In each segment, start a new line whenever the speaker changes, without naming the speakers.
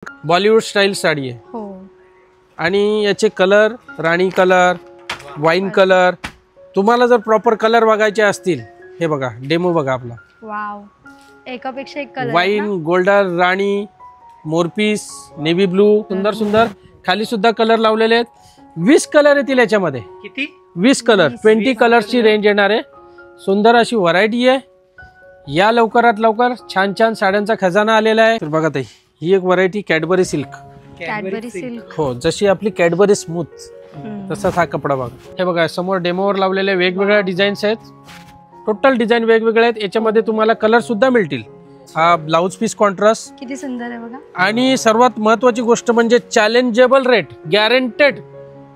Bollywood style sari आहे
हो.
आणि याचे कलर राणी कलर, वाईन कलर, तुम्हाला जर प्रॉपर कलर बघायचे असतील हे बघा डेमो बघा आपला.
वाव, एकापेक्षा एक कलर.
वाईन, गोल्डन, राणी, मोरपीस, नेव्ही ब्लू, सुंदर सुंदर. खाली सुद्धा कलर लावलेले आहेत. 20 कलर येतील याच्यामध्ये.
किती?
20 कलर, 20 कलर्सची रेंज येणार आहे. सुंदर अशी व्हरायटी आहे. या लवकरात लवकर छान छान साड्यांचा खजाना आलेला आहे. तर बघा ताई, ही एक variety Cadbury silk.
Cadbury silk.
हो, जशी आपली कॅडबरी स्मूथ तसाच हा कपडा बघा. हे बघा समोर डेमोवर लावलेले वेगवेगळ्या डिझाईन्स आहेत. टोटल डिझाईन वेगवेगळे आहेत. याच्यामध्ये तुम्हाला कलर सुद्धा मिळतील. हा ब्लाउज पीस कॉन्ट्रास्ट
किती सुंदर आहे बघा.
आणि सर्वात महत्वाची गोष्ट म्हणजे चॅलेंजेबल रेट, गॅरंटेड.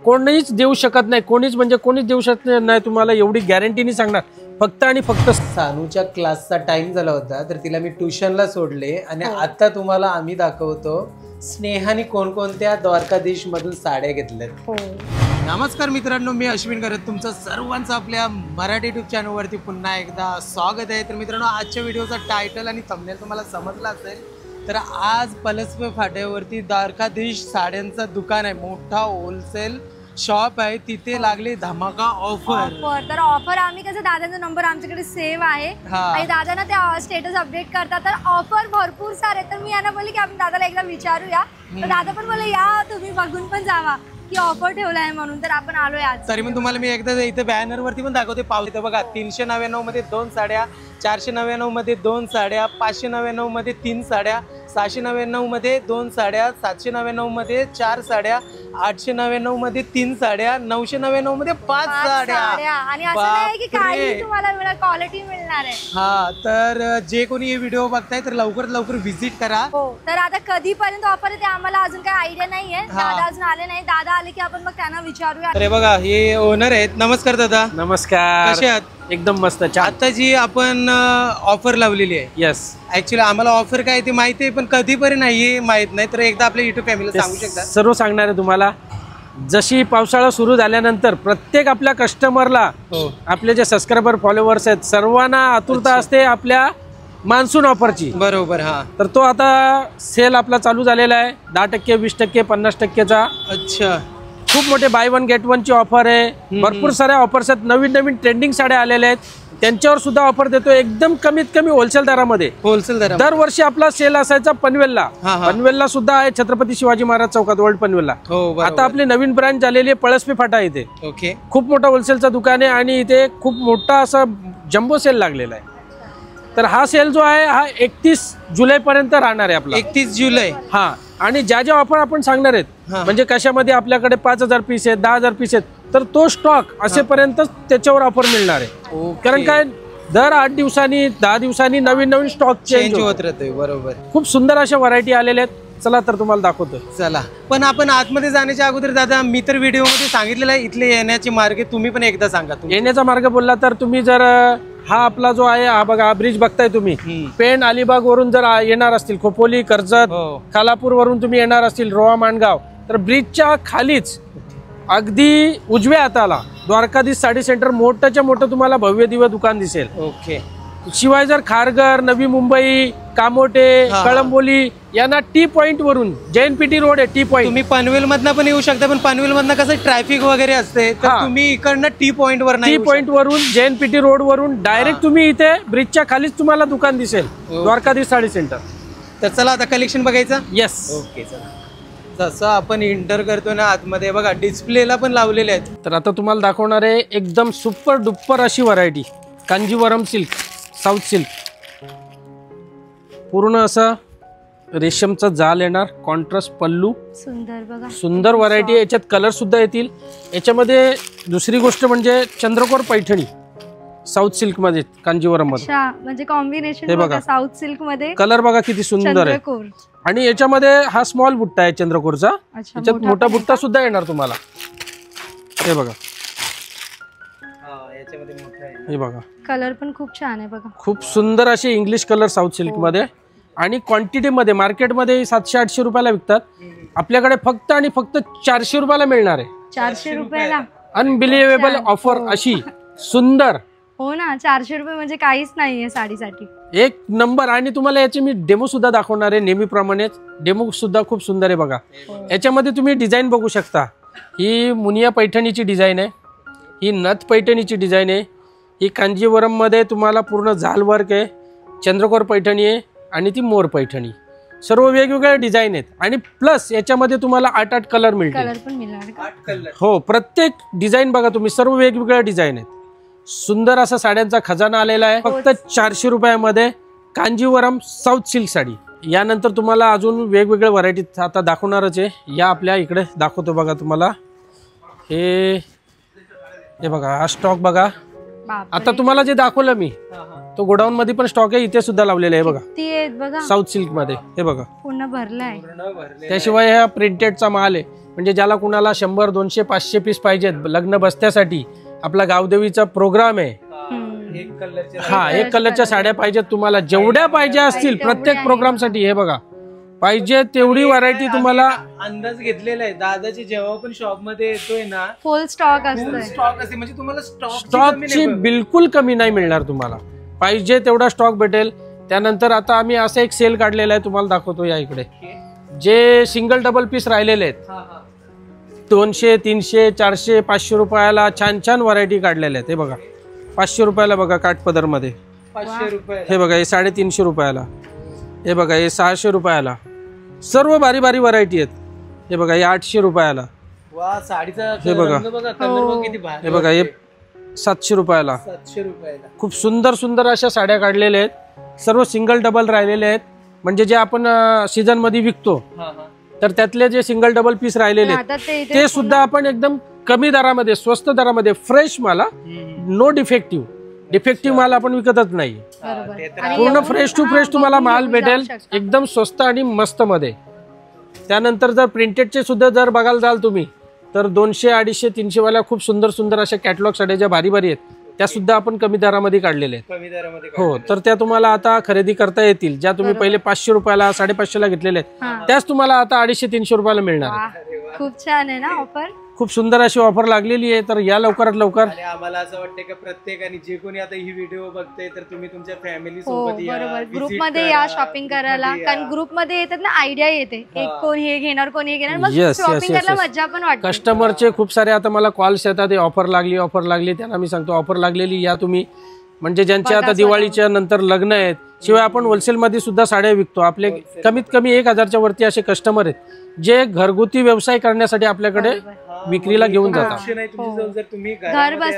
कोणीच देऊ शकत नाही, कोणीच देऊ शकत नाही तुम्हाला, एवढी गॅरंटीनी सांगणार. फक्त आणि फक्त
सानूच्या क्लासचा टाइम झाला होता तर तिला मी ट्युशनला सोडले आणि आता तुम्हाला आम्ही दाखवतो स्नेहाने कोणकोणत्या द्वारकाधीश मधून साड्या घेतल्यात.
हो.
नमस्कार मित्रांनो, मी अश्विन करत तुमचं सर्वांचं आपल्या मराठी युट्यूब चॅनलवरती पुन्हा एकदा स्वागत आहे. तर मित्रांनो, आजच्या व्हिडिओचा टायटल आणि थंबनेल तुम्हाला समजला असेल. तर आज पलसवे फाट्यावरती द्वारकाधीश साड्यांचं दुकान आहे, मोठा होलसेल शॉप आहे. तिथे लागले धमाका ऑफर.
तर ऑफर आम्ही कसं, दादाचा नंबर आमच्याकडे सेव्ह आहे आणि दादा ना ते स्टेटस अपडेट करतात. तर ऑफर भरपूर सारे. तर मी यांना बोलले की आपण दादाला एकदा विचारूया. तर दादा पण बोलले या तुम्ही बघून पण जावा की ऑफर ठेवला आहे म्हणून. तर आपण आलोय आज.
तरी पण तुम्हाला मी एकदा इथे बॅनर वरती पण दाखवते. पावते बघा, 399 मध्ये 2 साड्या, 499 मध्ये 2 साड्या, 599 मध्ये 3 साड्या, 699 मध्ये 2 साड्या, 799 मध्ये 4 साड्या, 899 मध्ये 3 साड्या, 999 मध्ये 5 साड्या.
आणि असं नाही की काही तुम्हाला क्वालिटी मिळणार आहे.
हा, तर जे कोणी हे व्हिडिओ बघताय तर लवकरात लवकर व्हिजिट करा.
हो. तर आता कधीपर्यंत ऑफर आहे ते आम्हाला अजून काही आयडिया नाहीये. दादा अजून आले नाही. दादा आले की आपण मग त्यांना विचारूया.
अरे बघा, हे ओनर आहेत. नमस्कार दादा.
नमस्कार.
कसे आहात?
एकदम मस्त.
आता जी आपण ऑफर लावलेली आहे,
यस,
ऍक्च्युली आम्हाला ऑफर काय ते माहिती आहे पण कधीपर्यंत नाही माहित नाही. तर एकदा आपल्या युट्यूब फॅमिलीला सांगू शकता?
सर्व सांगणार आहे तुम्हाला. जशी पावसाळा सुरू झाल्यानंतर प्रत्येक आपल्या कस्टमरला, आपले जे सबस्क्रायबर फॉलोअर्स आहेत सर्वांना आतुरता असते आपल्या मान्सून ऑफरची.
बरोबर. हा,
तर तो आता सेल आपला चालू झालेला आहे. 10%, 20%, 50%चा.
अच्छा,
खूप मोठे बाय वन गेट वन ची ऑफर आहे. भरपूर साऱ्या ऑफर्स आहेत. नवीन नवीन ट्रेंडिंग साड्या आलेल्या आहेत, त्यांच्यावर सुद्धा ऑफर देतो एकदम कमीत कमी होलसेल दरामध्ये.
होलसेल दर.
दरवर्षी आपला सेल असायचा पनवेलला. पनवेलला सुद्धा आहे, छत्रपती शिवाजी महाराज चौकात, ओल्ड पनवेलला. आता आपली नवीन ब्रांच झालेली आहे पळसपे फाटा इथे.
ओके.
खूप मोठा होलसेलचा दुकान आहे आणि इथे खूप मोठा असा जम्बो सेल लागलेला आहे. तर हा सेल जो आहे हा 31 जुलै पर्यंत राहणार आहे आपला.
31 जुलै.
हा, आणि ज्या ज्या ऑफर आपण सांगणार आहेत म्हणजे कशामध्ये आपल्याकडे 5000 पीस आहेत, 10000 पीस आहेत, तर तो स्टॉक असेपर्यंत त्याच्यावर ऑफर मिळणार आहे. कारण काय, दर 8 दिवसांनी 10 दिवसांनी नवीन नवीन स्टॉक चेंज होत राहतोय.
बरोबर.
खूप सुंदर अशा व्हरायटी आलेल्या आहेत. चला तर तुम्हाला दाखवतो.
चला. पण आपण आतमध्ये जाण्याच्या अगोदर दादा, मी तर व्हिडिओ मध्ये सांगितलेलं आहे इथले येण्याचे मार्ग, तुम्ही पण एकदा सांगा.
येण्याचा मार्ग बोलला तर तुम्ही जर हा आपला जो आहे हा बघा, हा ब्रिज बघताय तुम्ही, पेण अलिबाग वरून जर येणार असतील, खोपोली, कर्जत, खालापूर वरून तुम्ही येणार असतील, रोहा, माणगाव, तर ब्रिजच्या खालीच अगदी उजव्या हाताला द्वारकाधीश साडी सेंटर मोठ्याच्या मोठं तुम्हाला भव्य दिव्य दुकान दिसेल.
ओके.
शिवाय जर खारघर, नवी मुंबई, कामोटे, कळंबोली यांना टी पॉइंट वरून, जैन पीटी रोड आहे टी पॉइंट,
तुम्ही पनवेल मधनं पण येऊ शकता. पण पनवेल मधनं कसं ट्रॅफिक वगैरे असते, तर तुम्ही इकडनं टी पॉइंट
वरून जैन पीटी रोड वरून डायरेक्ट तुम्ही इथे ब्रिजच्या खालीच तुम्हाला दुकान दिसेल, द्वारकाधीश साडी सेंटर.
तर चला आता कलेक्शन बघायचं.
येस.
ओके, चला. जसं आपण एंटर करतो ना आतमध्ये बघा, डिस्प्लेला पण लावलेले आहेत.
तर आता तुम्हाला दाखवणार आहे एकदम सुपर डुप्पर अशी variety, Kanjivaram silk, south silk. पूर्ण असं रेशमचा जाल येणार, कॉन्ट्रास्ट पल्लू,
सुंदर बघा,
सुंदर व्हरायटी. याच्यात कलर सुद्धा येतील. याच्यामध्ये दुसरी गोष्ट म्हणजे चंद्रकोर पैठणी साऊथ सिल्क मध्ये, कांजीवरम मध्ये,
म्हणजे कॉम्बिनेशन बघा. साऊथ सिल्क मध्ये कलर
बघा किती सुंदर आहे. आणि याच्यामध्ये हा स्मॉल बुट्टा आहे चंद्रकोरचा. याच्यात मोठा बुट्टा सुद्धा येणार तुम्हाला. हे बघा, हे बघा,
कलर पण खूप छान आहे बघा.
खूप सुंदर असे इंग्लिश कलर साऊथ सिल्क मध्ये. आणि क्वांटिटी मध्ये मार्केटमध्ये 700-800 रुपयाला विकतात, आपल्याकडे फक्त आणि फक्त 400 रुपयाला मिळणार आहे.
400 रुपयाला
अनबिलिव्हेबल ऑफर अशी सुंदर.
हो ना, 400 रुपये म्हणजे काहीच नाहीये साडीसाठी.
एक नंबर. आणि तुम्हाला याचे मी डेमो सुद्धा दाखवणार आहे नेहमीप्रमाणेच. डेमो सुद्धा खूप सुंदर आहे बघा. याच्यामध्ये तुम्ही डिझाईन बघू शकता. ही मुनिया पैठणीची डिझाईन आहे, ही नथ पैठणीची डिझाईन आहे, ही कांजीवरममध्ये तुम्हाला पूर्ण झाल वर्क आहे, चंद्रकोर पैठणी आहे आणि ती मोर पैठणी. सर्व वेगवेगळ्या डिझाईन आहेत. आणि प्लस याच्यामध्ये तुम्हाला 8 कलर मिळतील.
कलर पण मिळणार का?
8 कलर.
हो, प्रत्येक डिझाईन बघा तुम्ही, सर्व वेगवेगळ्या डिझाईन आहेत. सुंदर असा साड्यांचा खजाना आलेला आहे. फक्त 400 रुपयामध्ये कांजीवरम साऊथ सिल्क साडी. यानंतर तुम्हाला अजून वेगवेगळ्या व्हरायटी आता दाखवणारच आहे. या आपल्या इकडे दाखवतो बघा तुम्हाला. हे बघा, हा स्टॉक बघा. आता तुम्हाला जे दाखवलं मी तो गोडाऊन मध्ये पण स्टॉक आहे, इथे सुद्धा लावलेला आहे बघा, साऊथ सिल्क मध्ये. हे बघा
पूर्ण भरलाय.
त्याशिवाय हा प्रिंटेडचा माल आहे. म्हणजे ज्याला कुणाला 100, 200, 500 पीस पाहिजेत लग्न बसत्यासाठी, आपला गावदेवीचा प्रोग्राम आहे, हा, एक कलरच्या साड्या पाहिजेत तुम्हाला, जेवढ्या पाहिजे असतील प्रत्येक प्रोग्राम साठी. हे बघा, पाहिजे तेवढी व्हरायटी तुम्हाला.
अंदाज घेतलेला आहे दादाची, जेव्हा पण शॉप मध्ये येतोय ना
फुल स्टॉक असतोय.
स्टॉक असते, म्हणजे तुम्हाला
स्टॉकची बिलकुल कमी नाही मिळणार तुम्हाला. पाहिजे तेवढा स्टॉक भेटेल. त्यानंतर आता आम्ही असं एक सेल काढलेला आहे, तुम्हाला दाखवतो. या इकडे जे सिंगल डबल पीस राहिलेले आहेत 200, 300, 400, 500 रुपयाला छान छान व्हरायटी काढलेल्या आहेत. हे बघा 500 रुपयाला बघा काठपदर मध्ये.
500 रुपये.
हे बघा, हे 350 रुपयाला. हे बघा, हे 600 रुपयाला. सर्व भारी भारी व्हरायटी आहेत. हे बघा, हे 800 रुपयाला.
वा, साडीचा
हे बघा,
कलर किती भारी.
हे बघा, हे 700 रुपयाला.
700 रुपयाला.
खूप सुंदर सुंदर अशा साड्या काढलेल्या आहेत. सर्व सिंगल डबल राहिलेले आहेत. म्हणजे जे आपण सीझन मध्ये विकतो, तर त्यातले जे सिंगल डबल पीस राहिलेले आहेत ते सुद्धा आपण एकदम कमी दरामध्ये, स्वस्त दरामध्ये, फ्रेश माला, नो डिफेक्टिव्ह. डिफेक्टिव्ह माल आपण विकतच नाही. पूर्ण फ्रेश टू फ्रेश तुम्हाला माल भेटेल एकदम स्वस्त आणि मस्त मध्ये. त्यानंतर जर प्रिंटेडचे सुद्धा जर बघायला जाल तुम्ही, तर 200, 250, 300 वाल्या खूप सुंदर सुंदर अशा कॅटलॉग साड्या ज्या भारी भारी आहेत, त्या सुद्धा आपण कमी दरामध्ये काढलेल्या आहेत. हो, तर त्या तुम्हाला आता खरेदी करता येतील. ज्या तुम्ही पहिले 500 रुपयाला, 550 ला घेतलेल्या आहेत, त्याच तुम्हाला आता 250-300 रुपयाला मिळणार.
खूप छान आहे ना ऑफर.
खूप सुंदर अशी ऑफर लागलेली आहे. तर या लवकरात लवकर.
आणि आम्हाला असं वाटतं की प्रत्येकाने, जे कोणी आता ही व्हिडिओ बघते, तर तुम्ही तुमच्या फॅमिली सोबत या,
ग्रुप मध्ये या शॉपिंग करायला. कारण ग्रुप मध्ये येतात ना, आयडिया येते, एक कोण हे घेणार, कोण हे घेणार, मग शॉपिंग करायला मजा पण वाटते.
कस्टमरचे खूप सारे आता मला कॉल्स येतात, ऑफर लागली, ऑफर लागली. त्यांना मी सांगतो ऑफर लागलेली या तुम्ही. म्हणजे ज्यांचे आता दिवाळीच्या नंतर लग्न आहेत, शिवाय आपण होलसेल मध्ये सुद्धा साड्या विकतो. आपले कमीत कमी 1000च्या वरती असे कस्टमर आहेत जे घरगुती व्यवसाय करण्यासाठी आपल्याकडे विक्रीला घेऊन जातात.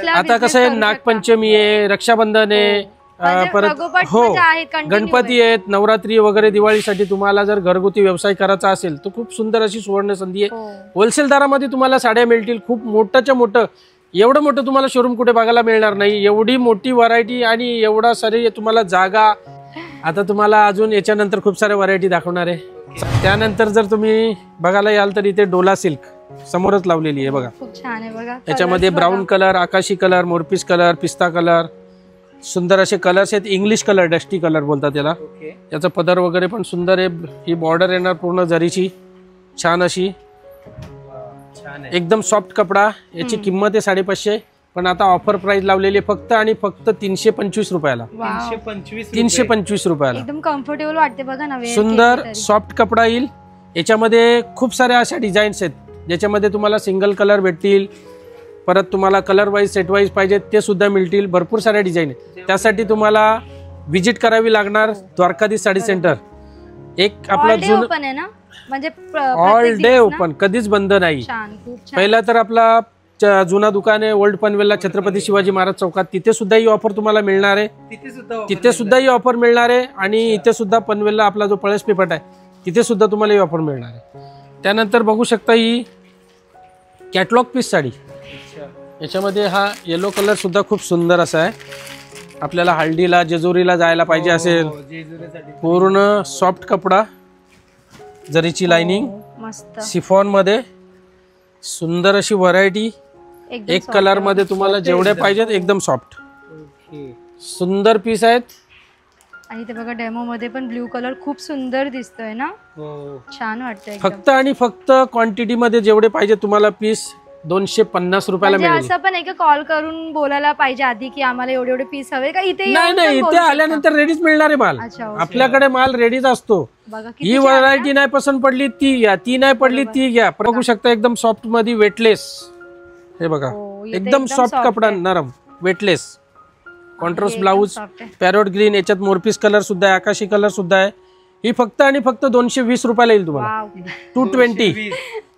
आता कसं आहे, नागपंचमी आहे, रक्षाबंधन आहे, परत हो गणपती आहेत, नवरात्री वगैरे, दिवाळीसाठी तुम्हाला जर घरगुती व्यवसाय करायचा असेल तर खूप सुंदर अशी सुवर्ण संधी आहे. होलसेल दरामध्ये तुम्हाला साड्या मिळतील. खूप मोठंच्या मोठं, एवढं मोठं तुम्हाला शोरूम कुठे बघायला मिळणार नाही. एवढी मोठी व्हरायटी आणि एवढा सारी तुम्हाला जागा. आता तुम्हाला अजून याच्यानंतर खूप साऱ्या व्हरायटी दाखवणार आहे. त्यानंतर जर तुम्ही बघायला याल तर इथे डोला सिल्क समोरच लावलेली आहे बघा.
खूप छान आहे बघा.
याच्यामध्ये ब्राऊन कलर, आकाशी कलर, मोरपीस कलर, पिस्ता कलर, सुंदर असे कलर्स आहेत. इंग्लिश कलर, डस्टी कलर बोलतात त्याला. याचा पदर वगैरे पण सुंदर आहे. ही बॉर्डर येणार पूर्ण जरीची, छान अशी, एकदम सॉफ्ट कपडा. याची किंमत आहे 550, पण आता ऑफर प्राइस लावलेली आहे फक्त आणि फक्त 325 रुपयाला. 325 रुपयाला.
एकदम कम्फर्टेबल वाटते बघा ना.
सुंदर सॉफ्ट कपडा येईल. याच्यामध्ये खूप साऱ्या अशा डिझाईन्स आहेत ज्याच्यामध्ये तुम्हाला सिंगल कलर भेटतील. परत तुम्हाला कलर वाईज, सेट वाईज पाहिजे ते सुद्धा मिळतील. भरपूर साऱ्या डिझाईन आहेत. त्यासाठी तुम्हाला व्हिजिट करावी लागणार द्वारकाधीश साडी सेंटर. एक आपला जुनं
पण आहे ना, म्हणजे
ऑल डे ओपन, कधीच बंद नाही. पहिला तर आपला जुना दुकान आहे ओल्ड पनवेलला, छत्रपती शिवाजी महाराज चौकात. तिथे सुद्धा ही ऑफर तुम्हाला मिळणार आहे. तिथे सुद्धा ही ऑफर मिळणार आहे. आणि इथे सुद्धा पनवेलला आपला जो पळस पेपट आहे तिथे सुद्धा तुम्हाला ही ऑफर मिळणार आहे. त्यानंतर बघू शकता ही कॅटलॉग पीस साडी. याच्यामध्ये हा येलो कलर सुद्धा खूप सुंदर असा आहे. आपल्याला हळदीला, जेजुरीला जायला पाहिजे असेल, पूर्ण सॉफ्ट कपडा, जरीची लाइनिंग, सिफॉन मध्ये सुंदर अशी व्हरायटी. एक कलर मध्ये तुम्हाला जेवढे पाहिजेत एकदम सॉफ्ट सुंदर पीस आहेत.
आणि ते बघा डेमो मध्ये पण ब्ल्यू कलर खूप सुंदर दिसतोय ना, छान वाटतंय.
फक्त आणि फक्त क्वांटिटी मध्ये जेवढे पाहिजे तुम्हाला पीस 250 रुपयाला
म्हणजे
मिळेल.
असं पण एक कॉल करून बोलायला पाहिजे आधी की आम्हाला एवढे एवढे पीस हवे का इथे
नाही
येऊन
नाही,
पण
इथे
बोलू शकता?
आल्यानंतर रेडीच मिळणार आहे माल.
अच्छा, ओके.
आपल्याकडे माल रेडीच असतो.
बघा किती
ही
छान आहे.
व्हरायटी नाही पसंत पडली ती घ्या, ती नाही पडली ती घ्या. बघू शकता एकदम सॉफ्ट मध्ये वेटलेस. हे बघा
हो, इथे
एकदम सॉफ्ट
soft
कपडा,
आहे.
नरम, वेटलेस. कॉन्ट्रास्ट
एकदम
ब्लाऊज,
soft आहे.
पॅरोट ग्रीन, याच्यात मोरपीस कलर सुद्धा आहे, आकाशी कलर सुद्धा आहे. ही फक्त आणि फक्त 220 रुपयाला येईल तुम्हाला.
वाव.
220.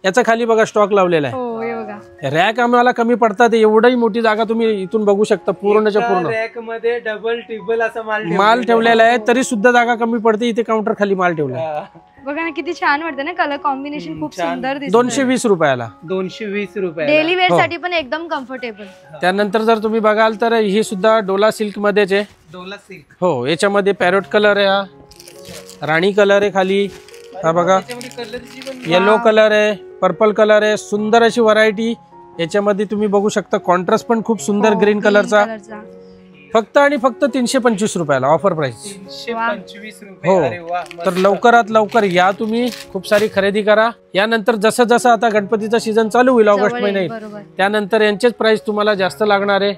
याचा खाली बघा स्टॉक लावलेला आहे.
हो हे बघा.
रॅक आम्हाला कमी पडतात, एवढी मोठी जागा तुम्ही इथून बघू शकता. पूर्णच्या पूर्ण
रॅक मध्ये डबल ट्रिपल असा
माल ठेवलेला आहे, तरी सुद्धा जागा कमी पडते. इथे काउंटर खाली माल ठेवला आहे.
बघा ना किती छान वाटतं ना, कलर कॉम्बिनेशन खूप सुंदर दिसतं.
220 रुपयाला.
220 रुपये.
डेली वेअर साठी पण एकदम कम्फर्टेबल.
त्यानंतर जर तुम्ही बघाल तर ही सुद्धा डोला सिल्क मध्येच आहे.
डोला सिल्क.
हो, याच्यामध्ये पॅरोट कलर आहे, हा राणी कलर आहे खाली, हा बघा
कलरची पण
येलो कलर आहे, पर्पल कलर आहे. सुंदर अशी व्हरायटी याच्यामध्ये तुम्ही बघू शकता. कॉन्ट्रास्ट पण खूप सुंदर ग्रीन कलरचा. फक्त आणि फक्त 325 रुपयाला ऑफर प्राइस.
325 रुपये.
हो,
अरे वा.
तर लवकरात लवकर या तुम्ही, खूप सारी खरेदी करा. यानंतर जसं जसं आता गणपतीचा सीझन चालू होईल ऑगस्ट महिन्यात,
बरोबर.
त्यानंतर यांचेच प्राइस तुम्हाला जास्त लागणार आहे.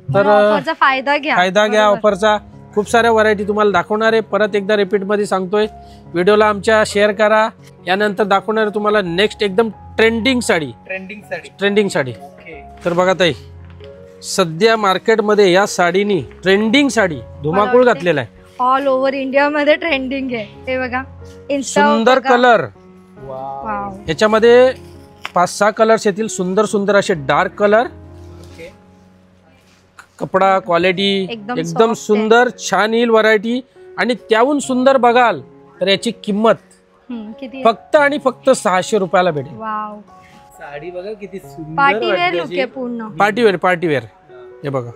तर
ऑफरचा फायदा घ्या.
फायदा घ्या ऑफरचा. खूप साऱ्या व्हरायटी तुम्हाला दाखवणार आहे. परत एकदा रिपीट मध्ये सांगतोय, व्हिडिओला आमच्या शेअर करा. यानंतर दाखवणार आहे तुम्हाला नेक्स्ट एकदम ट्रेंडिंग साडी. ट्रेंडिंग साडी. तर बघा ताई, सध्या मार्केटमध्ये या साडीनी ट्रेंडिंग साडी धुमाकूळ घातलेला आहे.
ऑल ओव्हर इंडिया मध्ये ट्रेंडिंग आहे. हे बघा
सुंदर कलर.
वाव.
याच्यामध्ये 5-6 कलर्स येतील. सुंदर सुंदर असे डार्क कलर. कपडा क्वालिटी एकदम सुंदर, छान येईल व्हरायटी. आणि त्याहून सुंदर बघाल तर याची किंमत
किती?
फक्त आणि फक्त 600 रुपयाला भेटेल.
वाव.
साडी बघा किती सुंदर
पार्टी वेअर लुक आहे पूर्ण.
पार्टीवेअर. हे बघा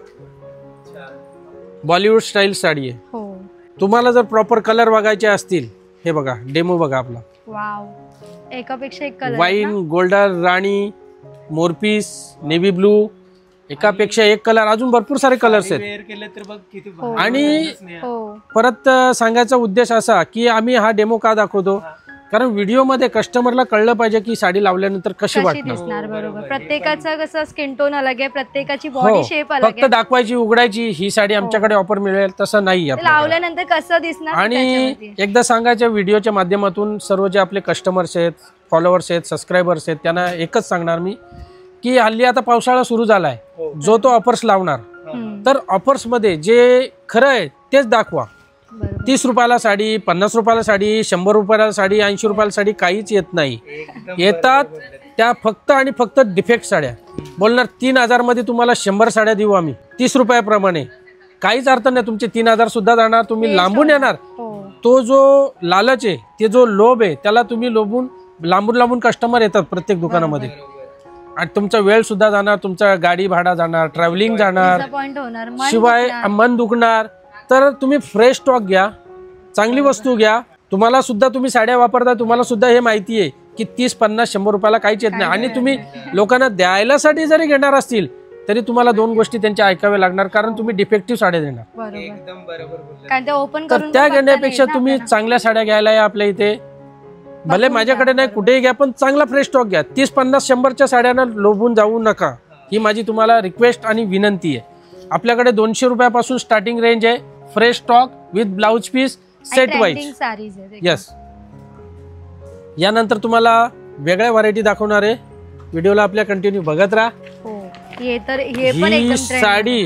बॉलिवूड स्टाईल साडी आहे.
हो.
तुम्हाला जर प्रॉपर कलर बघायचे असतील, हे बघा डेमो बघा आपला.
वाव. एकापेक्षा एक कलर.
वाईन, गोल्डन, राणी, मोरपीस, नेव्ही ब्लू, एकापेक्षा एक कलर. अजून भरपूर सारे कलर्स आहेत.
वेअर केलं तर बघ किती
आणि
हो.
परत सांगायचा उद्देश असा की आम्ही हा डेमो का दाखवतो, कारण व्हिडिओ मध्ये कस्टमरला कळलं पाहिजे की साडी लावल्यानंतर कशी वाटणार.
दिसणार. बरोबर. प्रत्येकाचं कसं स्किन टोन अलग आहे, प्रत्येकाची बॉडी शेप अलग
फक्त दाखवायची, उघडायची ही साडी आमच्याकडे ऑफर मिळेल तसं नाही
आहे. लावल्यानंतर कसं दिसणार.
आणि एकदा सांगायच्या व्हिडिओच्या माध्यमातून सर्व जे आपले कस्टमर्स आहेत, फॉलोअर्स आहेत, सबस्क्रायबर्स आहेत, त्यांना एकच सांगणार मी की हल्ली आता पावसाळा सुरू झालाय, जो तो ऑफर्स लावणार, तर ऑफर्स मध्ये जे खरं आहे तेच दाखवा. 30 रुपयाला साडी, 50 रुपयाला साडी, 100 रुपयाला साडी, 80 रुपयाला साडी काहीच येत नाही. येतात त्या फक्त आणि फक्त डिफेक्ट साड्या. बोलणार 3000 मध्ये तुम्हाला 100 साड्या देऊ आम्ही 30 रुपयाप्रमाणे. काहीच अर्थ नाही. तुमचे 3000 सुद्धा जाणार. तुम्ही लांबून येणार. तो जो लालच आहे, ते जो लोभ आहे, त्याला तुम्ही लोभून लांबून लांबून कस्टमर येतात प्रत्येक दुकानामध्ये. आणि तुमचा वेळ सुद्धा जाणार, तुमचा गाडी भाडा जाणार, ट्रॅव्हलिंग जाणार, शिवाय मन दुखणार. तर तुम्ही फ्रेश स्टॉक घ्या, चांगली वस्तू घ्या. तुम्हाला सुद्धा, तुम्ही साड्या वापरता, तुम्हाला सुद्धा हे माहिती आहे की 30, 50, 100 रुपयाला काहीच येत नाही. आणि तुम्ही लोकांना द्यायला साठी जरी घेणार असतील तरी तुम्हाला 2 गोष्टी त्यांच्या ऐकाव्या लागणार, कारण तुम्ही डिफेक्टिव्ह साड्या देणार.
एकदम बरोबर.
तर
त्या घेण्यापेक्षा तुम्ही चांगल्या साड्या घ्यायला या आपल्या इथे. भले माझ्याकडे नाही, कुठेही घ्या, पण चांगला फ्रेश स्टॉक घ्या. 30, 50, 100च्या साड्यांना लोभून जाऊ नका. ही माझी तुम्हाला रिक्वेस्ट आणि विनंती आहे. आपल्याकडे 200 रुपयापासून स्टार्टिंग रेंज आहे. Fresh stock with blouse piece set wise. Yes. यानंतर तुम्हाला वेगळ्या व्हरायटी दाखवणार आहे. व्हिडिओला आपल्या कंटिन्यू बघत राहा. ही साडी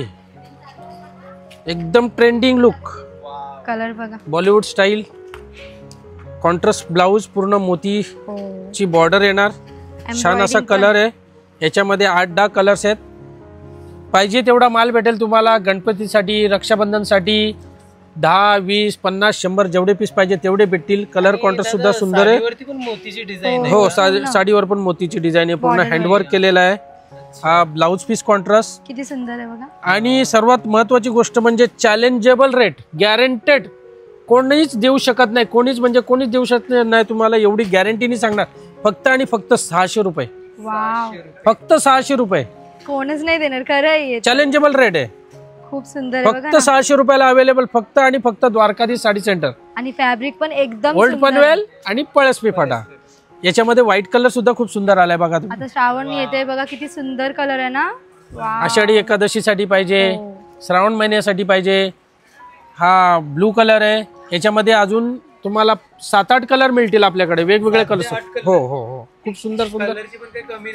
एकदम ट्रेंडिंग लुक.
कलर बघा,
बॉलिवूड स्टाईल. कॉन्ट्रास्ट ब्लाउज, पूर्ण मोतीची बॉर्डर येणार. छान असा कलर आहे. याच्यामध्ये 8-10 कलर्स आहेत. पाहिजे तेवढा माल भेटेल तुम्हाला. गणपतीसाठी, रक्षाबंधनसाठी 10, 20, 50, 100 जेवढे पीस पाहिजे तेवढे भेटतील. कलर कॉन्ट्रास्ट सुद्धा सुंदर आहे. हो, साडीवर पण मोतीची डिझाईन आहे. पूर्ण हँडवर्क केलेला आहे. हा ब्लाउज पीस कॉन्ट्रास्ट
किती सुंदर आहे बघा.
आणि सर्वात महत्वाची गोष्ट म्हणजे चॅलेंजेबल रेट, गॅरंटेड. कोणीच देऊ शकत नाही. कोणीच देऊ शकत नाही तुम्हाला. एवढी गॅरंटीनी सांगणार. फक्त आणि फक्त 600 रुपये. फक्त 600 रुपये.
कोणच नाही देणार. खरं आहे.
चॅलेंजेबल रेट आहे.
खूप सुंदर.
फक्त 600 रुपयाला अवेलेबल. फक्त आणि फक्त द्वारकाधीश साडी सेंटर.
आणि फॅब्रिक पण एकदम
ओल्ड पनवेल आणि पळसपी फाटा याच्यामध्ये व्हाईट कलर सुद्धा खूप सुंदर आलाय बघा तुम्ही.
आता श्रावण येते बघा, किती सुंदर कलर आहे ना. वाव.
आषाढी एकादशीसाठी पाहिजे,
हो.
श्रावण महिन्यासाठी पाहिजे. हा ब्लू कलर आहे. याच्यामध्ये अजून तुम्हाला 7-8 कलर मिळतील आपल्याकडे, वेगवेगळे कलर्स. हो हो हो, खूप सुंदर सुंदर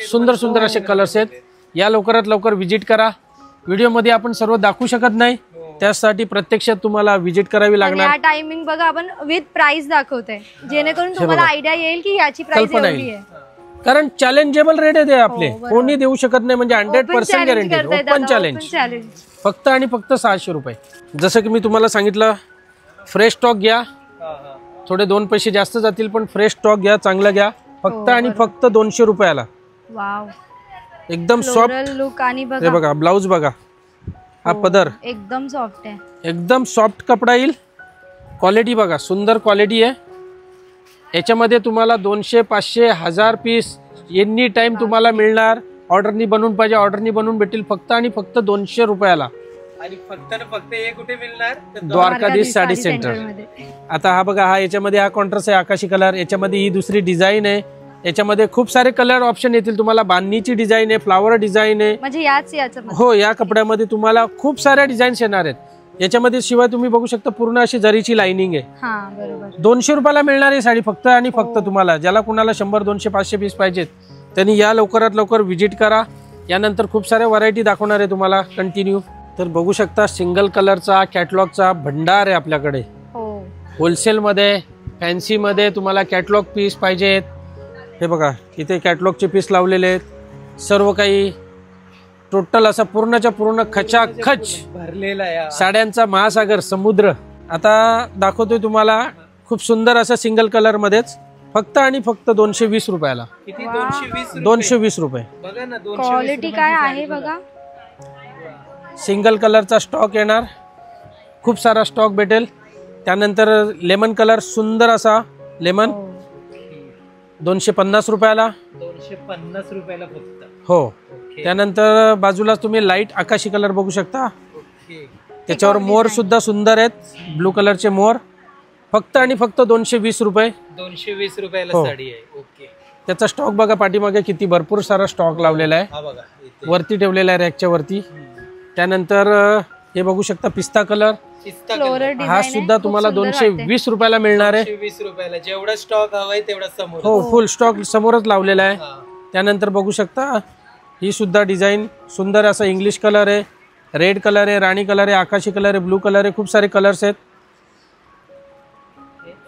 सुंदर सुंदर असे कलर्स आहेत. या लवकरात लवकर व्हिजिट करा. व्हिडिओमध्ये आपण सर्व दाखवू शकत नाही, त्यासाठी प्रत्यक्षात तुम्हाला व्हिजिट करावी
पण
लागणार.
या टायमिंग बघा आपण विथ प्राइस दाखवते, जेणेकरून तुम्हाला आयडिया येईल की याची प्राइस
कल्पना
एवढी
येईल.
आहे.
कारण चॅलेंजेबल रेट आहे ते आपले,
बरोबर.
कोणी देऊ शकत नाही. म्हणजे 100% गॅरंटी, ओपन चॅलेंज.
चॅलेंज
फक्त आणि फक्त 600 रुपये. जसं की मी तुम्हाला सांगितलं, फ्रेश स्टॉक घ्या. थोडे 2 पैसे जास्त जातील, पण फ्रेश स्टॉक घ्या, चांगला घ्या. फक्त आणि फक्त 200 रुपयाला.
वाव,
एकदम सॉफ्ट
लुक. आणि
हे
बघा
बघा, ब्लाऊज बघा, हा पदर
एकदम सॉफ्ट आहे.
एकदम सॉफ्ट कपडा येईल. क्वालिटी बघा, सुंदर क्वालिटी आहे. याच्यामध्ये तुम्हाला 200, 500, 1000 पीस एनी टाइम तुम्हाला मिळणार. ऑर्डरनी बनवून पाहिजे, ऑर्डरनी बनवून भेटेल. फक्त आणि फक्त 200 रुपयाला.
आणि फक्त हे कुठे मिळणार?
द्वारकाधीश साडी सेंटर. आता हा बघा, हा याच्यामध्ये हा कॉन्ट्रास्ट आहे, आकाशी कलर. याच्यामध्ये ही दुसरी डिझाईन आहे. याच्यामध्ये खूप सारे कलर ऑप्शन येतील तुम्हाला. बांधणीची डिझाईन आहे, फ्लावर डिझाईन आहे.
म्हणजे याचं
हो, या कपड्यामध्ये तुम्हाला खूप साऱ्या डिझाईन्स येणार आहेत. याच्यामध्ये शिवाय तुम्ही बघू शकता पूर्ण अशी जरीची लाइनिंग आहे.
हा बरोबर.
200 रुपयाला मिळणार आहे साडी फक्त आणि फक्त तुम्हाला. ज्याला कुणाला 100, 200, 500 पीस पाहिजेत त्यांनी या लवकरात लवकर व्हिजिट करा. यानंतर खूप साऱ्या व्हरायटी दाखवणार आहे तुम्हाला कंटिन्यू. तर बघू शकता, सिंगल कलरचा कॅटलॉगचा भंडार आहे आपल्याकडे. होलसेलमध्ये, फॅन्सीमध्ये तुम्हाला कॅटलॉग पीस पाहिजेत. हे बघा, इथे कॅटलॉगचे पीस लावलेले आहेत. सर्व काही टोटल असा पूर्णच्या पूर्ण खचाखच
भरलेला आहे.
साड्यांचा महासागर, समुद्र. आता दाखवतोय तुम्हाला खूप सुंदर असं सिंगल कलर मध्येच, फक्त आणि फक्त 220 रुपयाला.
किती? 220.
220 रुपये.
बघा ना,
क्वालिटी काय आहे बघा.
सिंगल कलरचा स्टॉक येणार, खूप सारा स्टॉक भेटेल. त्यानंतर लेमन कलर, सुंदर असा लेमन, 250 रुपयाला.
250 रुपयाला फक्त.
हो. त्यानंतर बाजूला तुम्ही लाईट आकाशी कलर बघू शकता. त्याच्यावर मोर सुद्धा सुंदर आहेत, ब्लू कलरचे मोर. फक्त आणि फक्त 220 रुपये.
220 रुपयाला साडी आहे. ओके.
त्याचा स्टॉक बघा पाठीमागे किती भरपूर सारा स्टॉक लावलेला आहे,
हा बघा,
वरती ठेवलेला आहे रॅकच्या वरती. त्यानंतर हे बघू शकता, पिस्ता कलर. हा सुद्धा तुम्हाला 220 रुपयाला मिळणार आहे.
220 रुपयाला. जेवढा स्टॉक हवाय तेवढा समोर.
हो, फुल स्टॉक समोरच लावलेला आहे. त्यानंतर बघू शकता, ही सुद्धा डिझाईन सुंदर असा इंग्लिश कलर आहे, रेड कलर आहे, राणी कलर आहे, आकाशी कलर आहे, ब्लू कलर आहे. खूप सारे कलर्स आहेत.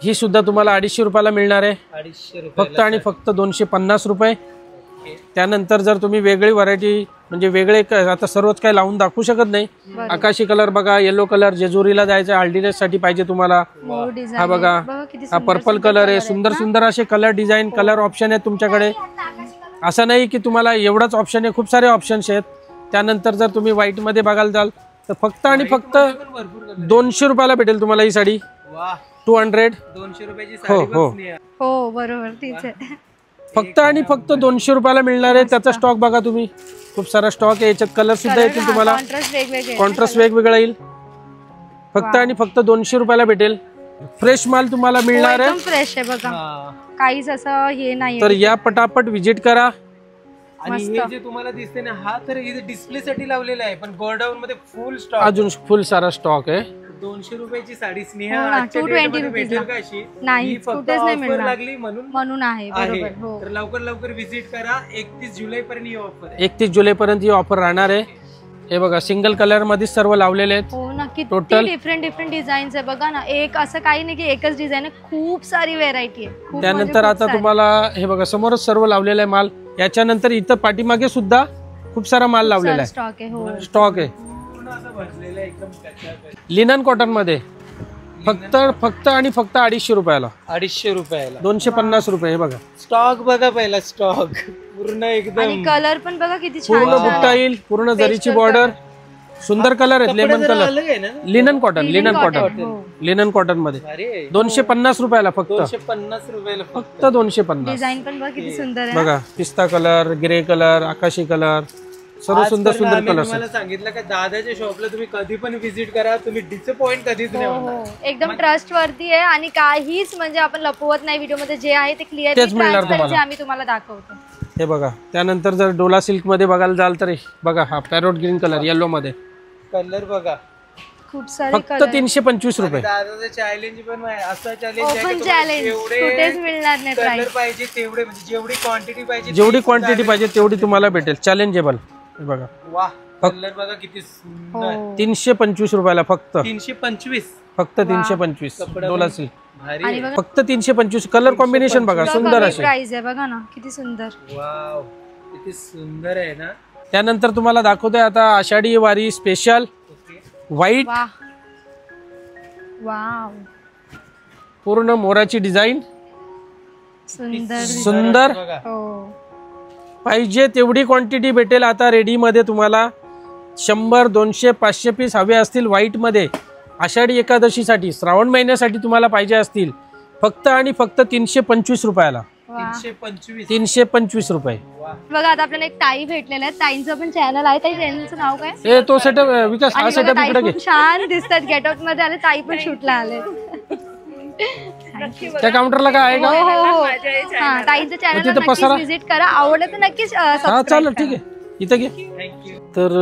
ही सुद्धा तुम्हाला 250 रुपयाला मिळणार आहे.
250 रुपये
फक्त आणि फक्त 250 रुपये. त्यानंतर जर तुम्ही वेगळी व्हरायटी, म्हणजे वेगळे आता सर्वच काही लावून दाखवू शकत नाही. आकाशी कलर बघा, येलो कलर, जेजुरीला जायचं हळदीसाठी पाहिजे तुम्हाला. हा बघा, हा पर्पल कलर आहे. सुंदर सुंदर असे कलर डिझाईन, कलर ऑप्शन आहेत तुमच्याकडे. असं नाही की तुम्हाला एवढाच ऑप्शन आहे, खूप सारे ऑप्शन्स आहेत. त्यानंतर जर तुम्ही व्हाईट मध्ये बघायला जाल तर फक्त आणि फक्त 200 रुपयाला भेटेल तुम्हाला ही साडी. 200.
200 रुपयाची
हो
साडी.
हो
हो बरोबर, तीच आहे.
फक्त आणि फक्त 200 रुपयाला मिळणार आहे. त्याचा स्टॉक बघा तुम्ही, खूप सारा स्टॉक आहे. याच्यात कलर सुद्धा येतील तुम्हाला, कॉन्ट्रास्ट वेगवेगळा येईल. फक्त आणि फक्त 200 रुपयाला भेटेल. फ्रेश माल तुम्हाला मिळणार आहे.
फ्रेश आहे बघा, काहीच असं हे नाही.
तर या पटापट व्हिजिट करा.
आणि हे जे तुम्हाला दिसते ना, हा तर डिस्प्ले साठी लावलेला आहे, पण गोडाऊन मध्ये फुल स्टॉक,
अजून फुल सारा स्टॉक आहे.
200 रुपयाची साडी स्नेहा
हो ना,
आजच्या
220
डेटमध्ये
रुपीजला.
भेटेल का अशी?
नाही,
ही फक्त
कुठेच नाही
ऑफर
मिळणार.
लागली म्हणून
आहे. बरोबर. हो.
तर लवकर लवकर व्हिजिट करा. 31 जुलै पर्यंत ही ऑफर आहे.
31 जुलै पर्यंत ही ऑफर राहणार आहे. हे बघा, सिंगल कलर मध्ये सर्व लावलेले आहेत.
हो ना, किती
Total-
डिफरंट डिझाईन्स आहे बघा ना. एक असं काही नाही की एकच डिझाईन आहे, खूप सारी व्हेरायटी आहे. खूप
त्यानंतर
म्हणजे खूप
आता
सारी.
तुम्हाला हे बघा, समोरच सर्व लावलेला आहे माल. याच्यानंतर इथं पाठीमागे सुद्धा खूप सारा माल लावलेला आहे,
स्टॉक आहे. हो,
स्टॉक आहे.
पूर्ण असं भरलेलं आहे, एकदम कच्चा.
लिनन कॉटन मध्ये फक्त आणि फक्त 250 रुपयाला.
250 रुपयाला.
250 रुपये. हे बघा,
स्टॉक बघा पहिला, स्टॉक पूर्ण
आणि
एकदम.
कलर पण बघा किती
पूर्ण
छान
बुट्टा येईल, पूर्ण जरीची बॉर्डर, सुंदर कलर आहेत. लेमन कलर,
अलग आहे ना.
लिनन कॉटन, लिनन कॉटन,
हो.
लिनन कॉटन मध्ये
अरे
250 रुपयाला. फक्त
250 रुपयाला फक्त.
फक्त 250.
डिझाईन पण बघा किती सुंदर आहे.
बघा, पिस्ता कलर, ग्रे कलर, आकाशी कलर, सर्व सुंदर सुंदर कलर्स
मला सांगितलं का दादाच्या शॉपला तुम्ही कधी पण व्हिजिट करा, तुम्ही डिसअपॉइंट कधीच नाही होणार.
एकदम ट्रस्टवरती आहे आणि काहीच म्हणजे आपण लपवत नाही. व्हिडिओ मध्ये जे आहे ते क्लिअर
तेच मिळणार तुम्हाला.
आम्ही तुम्हाला दाखवतो.
हे बघा. त्यानंतर जर डोला सिल्क मध्ये बघायला जाल तर बघा हा पॅरोट ग्रीन कलर येलो मध्ये
कलर बघा.
खूप सारे
फक्त 325 रुपये.
दादाचं चॅलेंज पण आहे, असं चॅलेंज आहे
ओपन
की
चॅलेंज
एवढे
कुठेच मिळणार नाही
कलर
प्राइस.
पाहिजे तेवढे, म्हणजे जेवढी क्वांटिटी पाहिजे
जेवढी क्वांटिटी पाहिजे तेवढी तुम्हाला भेटेल. चॅलेंजेबल. हे बघा.
वाह, कलर बघा किती सुंदर.
325 रुपयाला फक्त.
325
फक्त 325 डोला सिल्क.
भारी
आणि
आहे.
बघा
फक्त 325. कलर कॉम्बिनेशन बघा सुंदर असे.
प्राइस आहे बघा ना किती सुंदर.
वाव, किती सुंदर आहे ना.
त्यानंतर तुम्हाला दाखवतोय आता आषाढी वारी स्पेशल व्हाईट
वाह वाव,
पूर्ण मोराची डिझाईन.
सुंदर
सुंदर.
बघा.
हो.
पाहिजे तेवढी क्वांटिटी भेटेल आता रेडीमध्ये तुम्हाला. 100, 200, 500 पीस हवे असतील व्हाईटमध्ये आषाढी एकादशीसाठी, श्रावण महिन्यासाठी तुम्हाला पाहिजे असतील फक्त आणि फक्त 325 रुपयाला.
325
325 रुपये.
बघा आता आपल्याला एक ताई भेटलेल्या आहेत. ताईंचं पण चॅनल आहे. ताई चॅनलचं नाव काय?
ए तो सेटअप विकास, हा
आणि बघा
सेटअप
ताई
इकडे घे.
खूप छान दिसतात गेटआउट मध्ये आले. ताई पण शूटला आले.
त्या काउंटरला काय आहे
हो
का?
हो हो. हा, ताईंचं चॅनल
तिथे
नक्कीच
पसारा.
विजिट करा. आवडलं तर नक्कीच
हा
सबस्क्राइब
चालेल,
करा.
ठीक आहे. इथे घे.
थँक्यू.
तर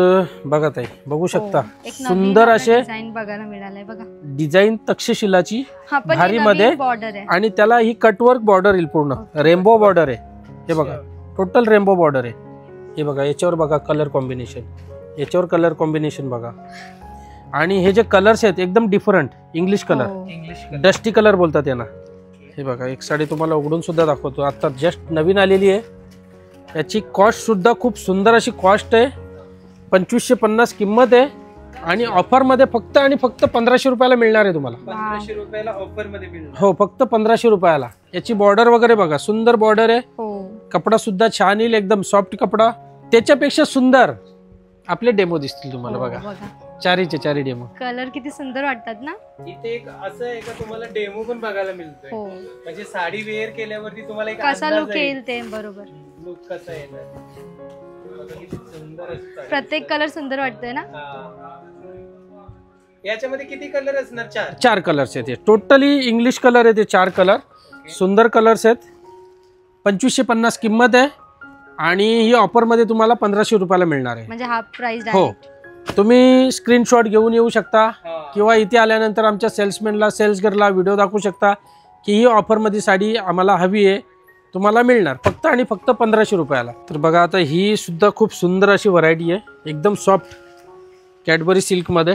बघा ताई, बघू शकता
एक
सुंदर असे
डिझाईन बघायला मिळालंय बघा.
डिझाईन तक्षशिलाची
हा पण
भारी मध्ये
बॉर्डर आहे.
आणि त्याला ही कटवर्क बॉर्डर येईल. पूर्ण रेनबो बॉर्डर आहे. हे बघा टोटल रेनबो बॉर्डर आहे. हे बघा याच्यावर बघा कलर कॉम्बिनेशन, याच्यावर कलर कॉम्बिनेशन बघा. आणि हे जे कलर्स आहेत एकदम डिफरंट इंग्लिश कलर,
हो.
इंग्लिश
डस्टी कलर बोलतात यांना. हे बघा एक साडी तुम्हाला उघडून सुद्धा दाखवतो. आता जस्ट नवीन आलेली आहे. याची कॉस्ट सुद्धा खूप सुंदर अशी कॉस्ट आहे. 2550 किंमत आहे आणि ऑफरमध्ये फक्त आणि फक्त 1500 रुपयाला मिळणार आहे तुम्हाला.
1500 रुपयाला ऑफर मध्ये मिळणार.
हो फक्त 1500 रुपयाला. याची बॉर्डर वगैरे बघा सुंदर बॉर्डर आहे.
हो.
कपडा सुद्धा छान येईल, एकदम सॉफ्ट कपडा. त्याच्यापेक्षा सुंदर आपले डेमो दिसतील तुम्हाला.
हो,
बघा
बघा
चारी डेमो.
कलर किती सुंदर वाटतात ना.
इथे एक असं आहे का तुम्हाला डेमो पण बघायला मिळतोय.
हो.
म्हणजे साडी वेअर केल्यावरती तुम्हाला एक
कसा लुक येईल ते बरोबर.
लुक कसा येणार. बघा किती सुंदर असं साडी.
प्रत्येक कलर सुंदर वाटतोय ना.
हा. याच्यामध्ये किती कलर असणार? 4.
4 कलर्स आहेत. टोटली इंग्लिश कलर आहे ते. 4 कलर सुंदर कलर्स आहेत. 2550 किंमत आहे आणि ही ऑफरमध्ये तुम्हाला 1500 रुपयाला मिळणार आहे.
म्हणजे हाफ प्राइस
हो. तुम्ही स्क्रीनशॉट घेऊन येऊ शकता
हा.
किंवा इथे आल्यानंतर आमच्या सेल्समॅनला, सेल्स गर्लला व्हिडिओ दाखवू शकता की ही ऑफरमध्ये साडी आम्हाला हवी आहे, तुम्हाला मिळणार फक्त आणि फक्त 1500 रुपयाला. तर बघा आता ही सुद्धा खूप सुंदर अशी व्हरायटी आहे. एकदम सॉफ्ट कॅडबरी सिल्कमध्ये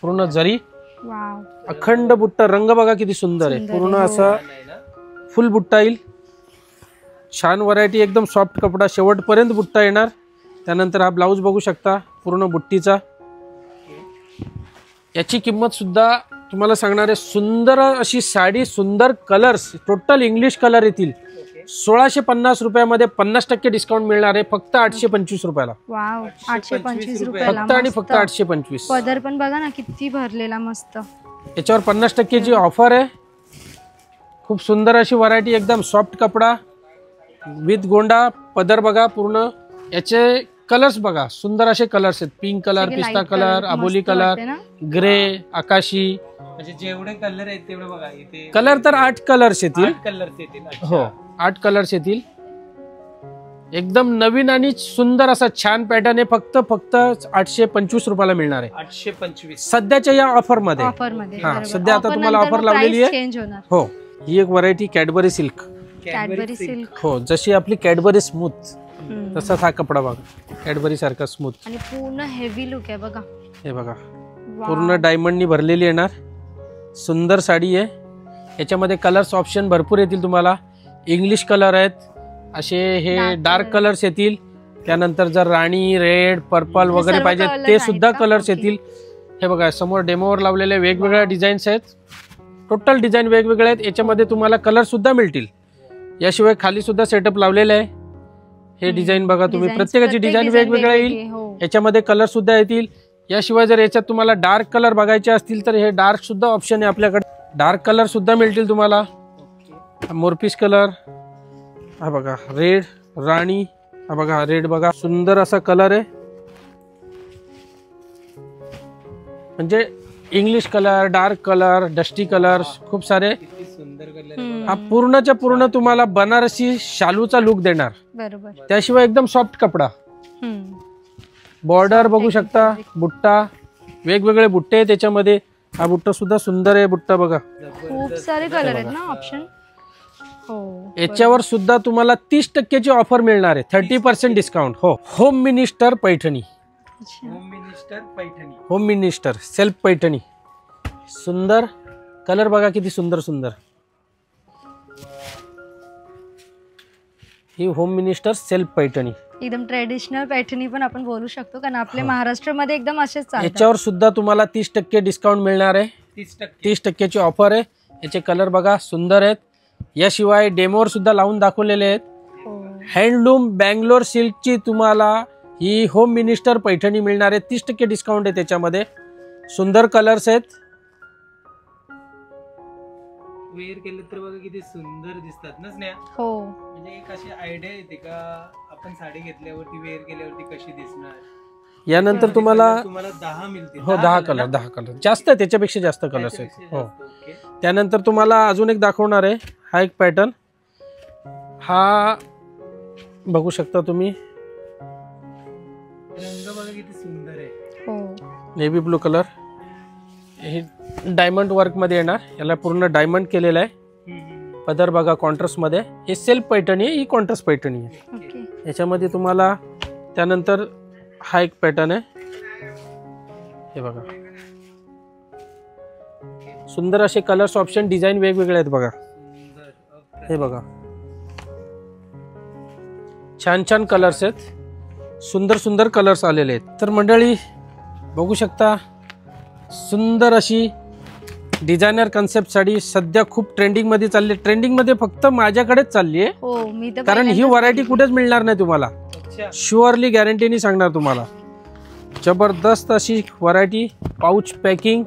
पूर्ण जरी
वाव.
अखंड बुट्टा. रंग बघा किती सुंदर आहे.
सुंदर
पूर्ण
आहे,
असा
नाही ना.
फुल बुट्टा येईल. छान व्हरायटी, एकदम सॉफ्ट कपडा, शेवटपर्यंत बुट्टा येणार. त्यानंतर हा ब्लाऊज बघू शकता पूर्ण बुट्टीचा. याची किंमत सुद्धा तुम्हाला सांगणार आहे. सुंदर अशी साडी, सुंदर कलर्स, टोटल इंग्लिश कलर येतील. 1650 रुपयामध्ये 50% डिस्काउंट मिळणार आहे फक्त 825 रुपयाला.
वाव. 825 रुपयाला
फक्त आणि
मस्त.
फक्त 825.
पदर पण बघा ना किती भरलेला मस्त.
याच्यावर 50% ची ऑफर आहे. खूप सुंदर अशी व्हरायटी, एकदम सॉफ्ट कपडा विथ गोंडा. पदर बघा पूर्ण. याचे कलर्स बघा सुंदर असे कलर्स आहेत. पिंक कलर,
सगळे
पिस्ता
light
कलर,
color,
अबोली
मस्त
कलर,
वाटते ना.
ग्रे, आकाशी.
म्हणजे जेवढे कलर आहेत तेवढे बघा इथे.
कलर तर 8 कलर्स येतील.
8 कलर्स येतील. अच्छा.
हो 8 कलर्स येतील. एकदम नवीन आणि सुंदर असा छान पॅटर्न आहे. फक्त 825 रुपयाला मिळणार आहे
825
सध्याच्या या ऑफर मध्ये.
ऑफर मध्ये
हा,
बरोबर.
सध्या आता
Offer
तुम्हाला
नंतर
offer
मग
लावलेली
price
आहे.
चेंज होणार.
हो. ही एक variety Cadbury silk.
Cadbury silk.
हो जशी आपली कॅडबरी स्मूथ तसाच हा कपडा बघा. कॅडबरी सारखा स्मूथ.
आणि पूर्ण हेवी लुक आहे बघा.
हे बघा
वाव.
पूर्ण डायमंडनी भरलेली येणार. सुंदर साडी आहे. याच्यामध्ये कलर्स ऑप्शन भरपूर येतील तुम्हाला. इंग्लिश कलर आहेत असे. हे
Dark
डार्क
color.
कलर्स येतील. त्यानंतर जर राणी, रेड, पर्पल
हे
वगैरे
सर्व
पाहिजे
colours
ते
आहेत
सुद्धा
का?
Colours
Okay.
येतील. हे बघा समोर डेमोवर लावलेले वेगवेगळ्या डिझाईन्स आहेत. टोटल डिझाईन वेगवेगळे आहेत. याच्यामध्ये तुम्हाला कलर सुद्धा मिळतील. याशिवाय खाली सुद्धा सेटअप लावलेलं आहे. हे डिझाईन बघा तुम्ही.
Designs,
प्रत्येकाची
प्रत्येक
डिझाईन
design
वेगवेगळ्या
वेगवेगळी,
येईल.
हो.
याच्यामध्ये कलर सुद्धा येतील. याशिवाय जर याच्यात तुम्हाला डार्क कलर बघायचे असतील तर हे डार्क सुद्धा ऑप्शन आहे आपल्याकडे. डार्क कलर सुद्धा मिळतील तुम्हाला. मोरपीस कलर हा बघा. रेड, राणी हा बघा. रेड बघा सुंदर असा कलर आहे. म्हणजे English colour, dark colour, dusty colour, खूप सारे.
किती सुंदर कलर.
हा पूर्णच्या पूर्ण तुम्हाला बनारसी शालूचा लुक देणार.
बरोबर.
त्याशिवाय एकदम सॉफ्ट कपडा. बॉर्डर बघू शकता, बुट्टा वेगवेगळे बुट्टे आहे त्याच्यामध्ये. हा बुट्टा सुद्धा सुंदर आहे. बुट्टा बघा,
खूप सारे कलर आहेत ना ऑप्शन. हो,
याच्यावर सुद्धा तुम्हाला 30% ऑफर मिळणार आहे. 30% डिस्काउंट. हो, home minister Paithani.
Home minister Paithani.
Home minister self Paithani. सुंदर कलर बघा, किती सुंदर सुंदर. ही होम मिनिस्टर सेल्फ पैठणी.
एकदम ट्रेडिशनल पैठणी पण आपण बोलू शकतो, कारण आपल्या महाराष्ट्रामध्ये एकदम असेच चालतात.
याच्यावर सुद्धा तुम्हाला 30% डिस्काउंट मिळणार आहे. 30% ऑफर आहे. याचे कलर बघा, सुंदर आहेत. याशिवाय डेमोवर सुद्धा लावून दाखवलेले आहेत. हँडलूम बँगलोर सिल्कची तुम्हाला ही होम मिनिस्टर पैठणी मिळणार आहे. 30% डिस्काउंट आहे त्याच्यामध्ये. सुंदर कलर्स आहेत.
वेअर केलं तर बघा किती सुंदर दिसतात ना स्नेहा.
हो,
म्हणजे एक अशी आयडिया येते का आपण साडी घेतल्यावरती वेअर केल्यावरती कशी दिसणार.
यानंतर तुम्हाला
10 मिळतील.
हो, 10 कलर जास्त आहे, त्याच्यापेक्षा जास्त कलर्स आहेत. हो, त्यानंतर तुम्हाला अजून एक दाखवणार आहे. हा एक पॅटर्न, हा बघू शकता तुम्ही.
रंग बघा किती सुंदर आहे.
हो,
नेव्ही ब्लू कलर. हे डायमंड वर्क मध्ये येणार. याला पूर्ण डायमंड केलेलं आहे. पदर बघा कॉन्ट्रास्ट मध्ये. हे सेल्फ पैठणी आहे, ही कॉन्ट्रास्ट पैठणी आहे.
ओके.
याच्यामध्ये तुम्हाला त्यानंतर हा एक पॅटर्न आहे. हे बघा, सुंदर असे कलर्स ऑप्शन, डिझाईन वेगवेगळे आहेत बघा. हे बघा, छान छान कलर्स आहेत. सुंदर सुंदर कलर्स आलेले आहेत. तर मंडळी बघू शकता, सुंदर अशी डिझायनर कन्सेप्ट साडी सध्या खूप ट्रेंडिंग मध्ये चालली. ट्रेंडिंग मध्ये फक्त माझ्याकडेच चालली आहे.
हो, मी तर
कारण ही व्हरायटी कुठेच मिळणार नाही तुम्हाला. शुअरली गॅरंटीनी सांगणार तुम्हाला. जबरदस्त अशी व्हरायटी. Pouch packing.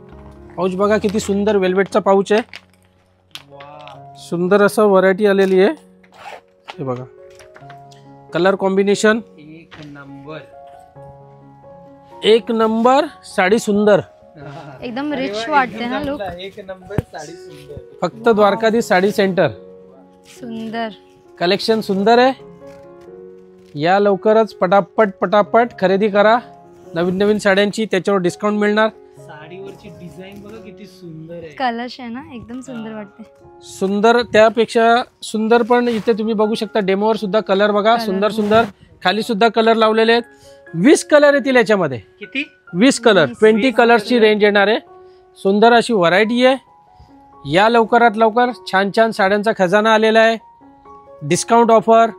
पाऊच बघा किती सुंदर वेल्वेटचा पाऊच आहे. सुंदर असं व्हरायटी आलेली आहे. हे बघा, कलर कॉम्बिनेशन एक नंबर. साडी सुंदर,
एकदम रिच वाटते ना लुक.
एक नंबर साडी सुंदर.
फक्त द्वारकाधीश साडी सेंटर.
सुंदर
कलेक्शन सुंदर आहे. या लवकरच पटापट पटापट खरेदी करा. नवीन नवीन साड्यांची त्याच्यावर डिस्काउंट मिळणार.
साडीवरची डिझाईन बघा किती सुंदर आहे.
कलश आहे ना, एकदम सुंदर वाटते.
सुंदर, त्यापेक्षा सुंदर पण इथे तुम्ही बघू शकता. डेमोवर सुद्धा कलर बघा, सुंदर सुंदर. खाली सुद्धा कलर लावलेले आहेत. 20 कलर येतील याच्यामध्ये.
किती?
20 कलर. 20 कलर्सची रेंज येणार आहे. सुंदर अशी व्हरायटी आहे. या लवकरात लवकर. छान छान साड्यांचा खजाना आलेला आहे. Discount offer,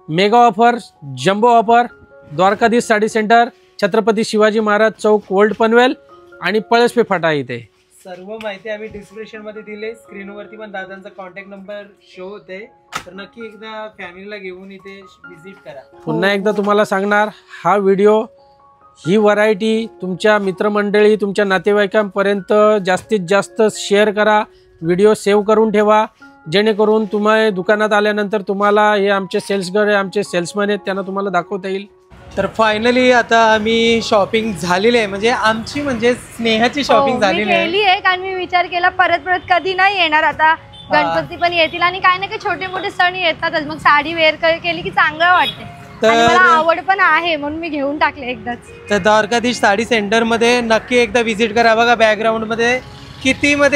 mega offer, jumbo offer. Dwarkadhish sari centre, Chhatrapati Shivaji Maharaj Chowk, old Panvel आणि पळसपे फाटा इथे.
सर्व माहिती आम्ही डिस्क्रिप्शन मध्ये दिले. स्क्रीनवरती पण दादांचा कॉन्टॅक्ट नंबर शो होते. तर नक्की एकदा फॅमिलीला घेऊन इथे विजिट करा.
पुन्हा एकदा तुम्हाला सांगणार, हा व्हिडिओ, ही व्हरायटी तुमच्या मित्रमंडळी, तुमच्या नातेवाईकांपर्यंत जास्तीत जास्त शेअर करा. व्हिडिओ सेव्ह करून ठेवा, जेणेकरून तुम्ही दुकानात आल्यानंतर तुम्हाला हे आमचे सेल्स गर्ल आहे, आमचे सेल्समॅन आहेत, त्यांना तुम्हाला दाखवता येईल.
तर फायनली आता आम्ही शॉपिंग झालेली आहे. म्हणजे आमची म्हणजे स्नेहाची शॉपिंग झालेली
आहे. कारण मी विचार केला परत परत कधी नाही येणार. आता गणपती पण येतील आणि काही ना काही छोटे मोठे सण येतातच. मग साडी वेअर केली की चांगलं वाटते. मला आवड पण आहे म्हणून मी घेऊन टाकले एकदाच.
तर द्वारकाधीश साडी सेंटर मध्ये नक्की एकदा व्हिजिट करा. बघा बॅकग्राऊंड मध्ये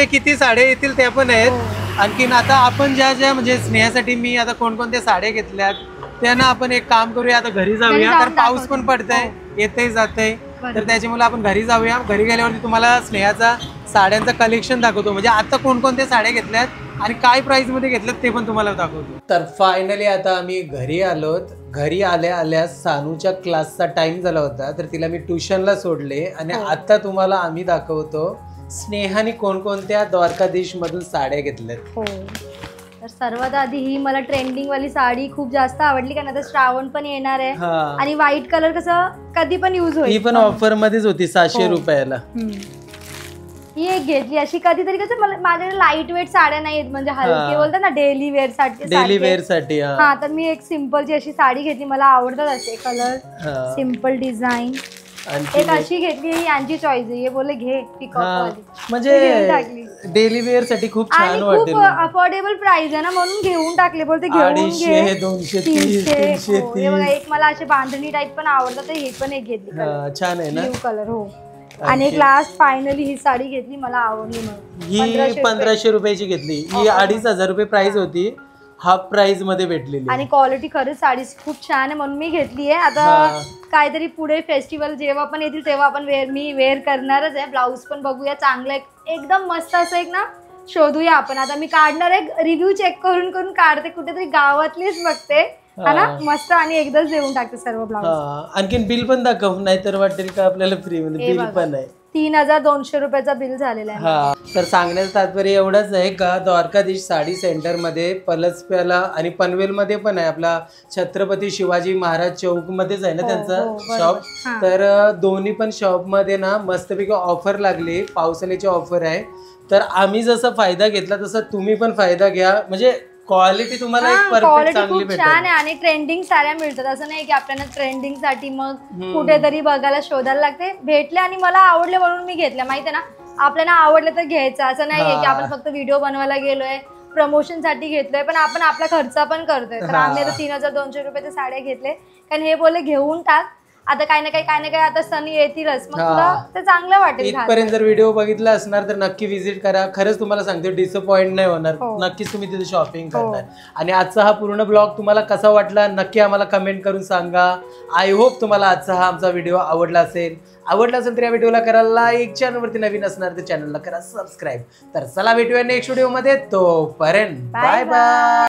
किती साड्या येतील त्या पण आहेत. आणखीन आता आपण ज्या ज्या म्हणजे स्नेहासाठी मी आता कोणकोणत्या साड्या घेतल्यात त्यांना आपण एक काम करूया. आता घरी जाऊया, कारण पाऊस पण पडतंय, येतही जातंय. तर त्याच्यामुळे आपण घरी जाऊया. घरी गेल्यावरती तुम्हाला स्नेहाचा साड्यांचं कलेक्शन दाखवतो. म्हणजे आता कोणकोणत्या साड्या घेतल्यात आणि काय प्राइस मध्ये घेतल्यात ते पण तुम्हाला दाखवतो. तर फायनली आता आम्ही घरी आलोत. घरी आल्या सानूच्या क्लासचा टाइम झाला होता, तर तिला मी ट्युशनला सोडले आणि आता तुम्हाला आम्ही दाखवतो स्नेहाने कोणकोणत्या द्वारकाधीश मधून साड्या घेतल्यात.
तर सर्वात आधी ही मला ट्रेंडिंग वाली साडी खूप जास्त आवडली, कारण आता श्रावण पण येणार आहे आणि व्हाईट कलर कसं कधी पण युज होईल.
ही पण ऑफर मध्येच होती 600 रुपयाला.
ही एक घेतली अशी. कधीतरी कसं मला माझ्याकडे लाईट वेट साड्या नाही आहेत, म्हणजे हलके बोलतात ना डेली वेअर साठी. हा, तर मी एक सिंपलची अशी साडी घेतली. मला आवडतात असे कलर, सिंपल डिझाईन एक अशी घेतली, ही यांची चॉईस आहे, हे बोले घे पिकअप वाली,
म्हणजे
टाकली.
डेली वेअर साठी खूप
आणि
छान
खूप
वाटेल.
अफोर्डेबल प्राइस आहे ना, म्हणून घेऊन टाकले. बोलते घेऊन
250,
घे.
230, 330.
हे बघा, एक मला असे बांधणी टाईप पण आवडतात, तर हे पण एक घेतली,
छान आहे ना.
Blue colour. हो. आणि एक लास्ट फायनली ही साडी घेतली, मला आवडली म्हणून.
ही 1500 रुपयाची घेतली. ही 2500 रुपये प्राइस होती, हाफ प्राइस मध्ये भेटलेली.
आणि क्वालिटी खरंच साडी खूप छान आहे, म्हणून मी घेतली आहे. आता काहीतरी पुढे फेस्टिवल जेव्हा पण येतील तेव्हा आपण मी वेअर करणारच आहे. ब्लाऊज पण बघूया, चांगलं एकदम मस्त असं एक ना शोधूया आपण. आता मी काढणार आहे, रिव्ह्यू चेक करून करून काढते, कुठेतरी गावातलीच बघते है ना, मस्त, आणि एकदाच देऊन टाकते सर्व ब्लाऊज.
आणखीन बिल पण दाखव, नाहीतर वाटेल का आपल्याला फ्री मध्ये. बिल पण आहे,
3200 रुपयाचा बिल झालेला आहे.
तर सांगण्याचं तात्पर्य एवढंच आहे का द्वारकाधीश साडी सेंटर मध्ये पलसप्याला आणि पनवेल मध्ये पण आहे. आपला छत्रपती शिवाजी महाराज चौक मध्येच आहे ना त्यांचा शॉप. तर दोन्ही पण शॉप मध्ये ना मस्तपैकी ऑफर लागली, पावसाळ्याची ऑफर आहे. तर आम्ही जसा फायदा घेतला तसा तुम्ही पण फायदा घ्या. म्हणजे क्वालिटी तुम्हाला एक परफेक्ट चांगली भेटेल.
छान आहे आणि ट्रेंडिंग साड्या मिळतात. असं नाही की आपल्याला ट्रेंडिंग साठी मग कुठेतरी बघायला शोधायला लागते. भेटले आणि मला आवडले म्हणून मी घेतल्या. माहितीये ना, आपल्याला आवडलं तर घ्यायचं, असं नाहीये की आपण फक्त व्हिडिओ बनवायला गेलोय, प्रमोशन साठी घेतलोय, पण आपण आपला खर्च पण करतोय. तर आम्ही आता 3200 रुपयाच्या साड्या घेतले, कारण हे बोलले घेऊन टाक, आता काही ना काही आता सण येतीलच, मग तुला ते चांगलं वाटेल.
इथपर्यंत जर व्हिडिओ बघितला असणार तर नक्की व्हिजिट करा. खरंच तुम्हाला सांगते, डिसअपॉइंट नाही होणार. नक्कीच तुम्ही तिथे शॉपिंग करणार. आणि आजचा हा पूर्ण ब्लॉग तुम्हाला कसा वाटला नक्की आम्हाला कमेंट करून सांगा. आय होप तुम्हाला आजचा हा आमचा व्हिडिओ आवडला असेल तर या व्हिडिओला करा लाईक, चॅनलवरती नवीन असणार तर चॅनलला करा सबस्क्राईब. तर चला भेटूया नेक्स्ट व्हिडिओ मध्ये. तोपर्यंत बाय बाय.